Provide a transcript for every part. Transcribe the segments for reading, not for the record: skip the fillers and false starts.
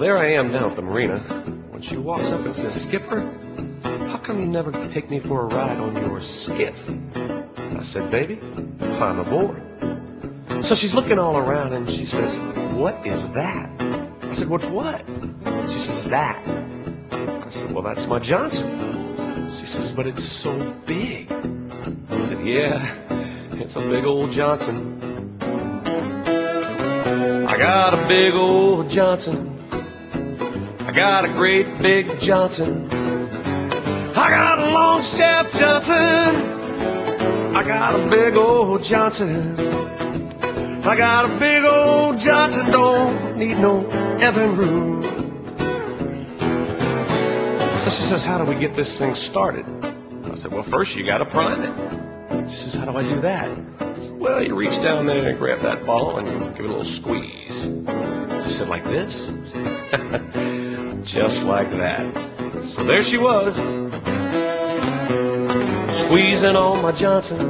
there I am down at the marina when she walks up and says, "Skipper, how come you never take me for a ride on your skiff?" I said, "Baby, climb aboard." So she's looking all around and she says, "What is that?" I said, "What's what?" She says, "That." I said, "Well, that's my Johnson." She says, "But it's so big." I said, "Yeah, it's a big old Johnson. I got a big old Johnson. I got a great big Johnson. I got a long shaft Johnson. I got a big old Johnson. I got a big old Johnson. Don't need no Evan room." So she says, "How do we get this thing started?" I said, "Well, first you got to prime it." She says, "How do I do that?" I said, "Well, you reach down there and grab that bottle and give it a little squeeze." She said, "Like this?" Just like that. So there she was, squeezing on my Johnson,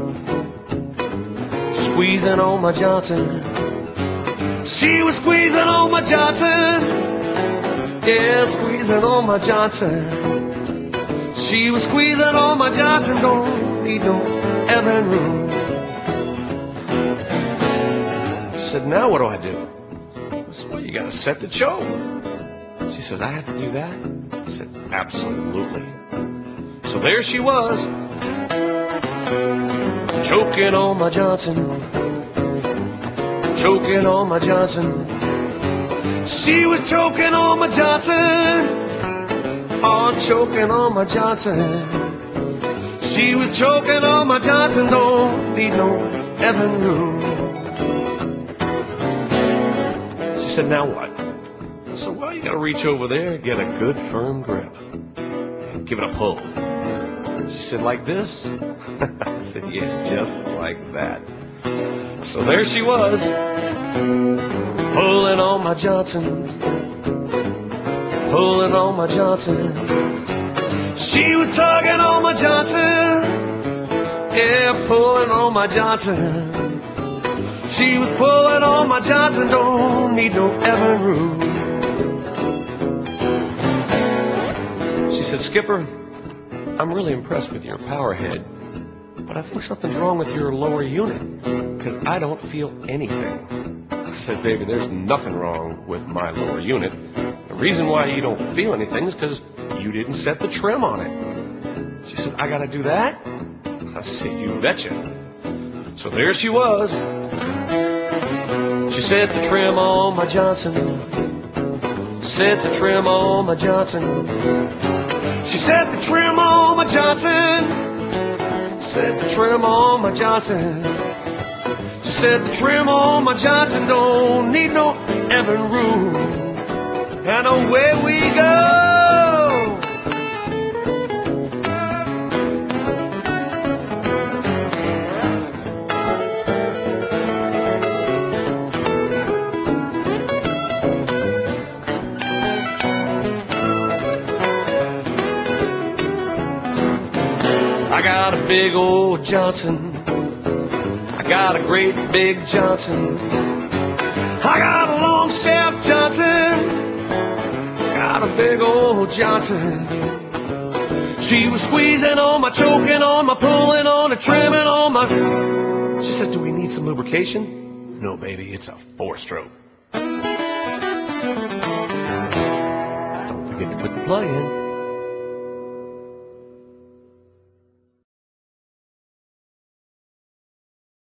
squeezing on my Johnson. She was squeezing on my Johnson, yeah, squeezing on my Johnson. She was squeezing on my Johnson. Don't need no Evan room. She said, "Now what do I do?" I said, "Well, you got to set the choke." She says, "I have to do that?" I said, "Absolutely." So there she was, choking on my Johnson, choking on my Johnson. She was choking on my Johnson, oh, choking on my Johnson. She was choking on my Johnson. Don't need no Evan room. She said, "Now what?" I said, "Well, you got to reach over there, get a good firm grip, and give it a pull." She said, "Like this?" I said, "Yeah, just like that." So there she was, pulling on my Johnson, pulling on my Johnson. She was tugging on my Johnson, yeah, pulling on my Johnson. She was pulling on my Johnson. Don't need no Evan room. She said, "Skipper, I'm really impressed with your power head, but I think something's wrong with your lower unit, because I don't feel anything." I said, "Baby, there's nothing wrong with my lower unit. The reason why you don't feel anything is because you didn't set the trim on it." She said, "I got to do that?" I said, "You betcha." So there she was. She set the trim on my Johnson, set the trim on my Johnson. She set the trim on my Johnson, set the trim on my Johnson. She set the trim on my Johnson. Don't need no Evan room. And away we go. I got a big old Johnson. I got a great big Johnson. I got a long shaft Johnson. Got a big old Johnson. She was squeezing on my, choking on my, pulling on the, trimming on my. She says, "Do we need some lubrication?" "No, baby, it's a 4-stroke. Don't forget to put the plug in.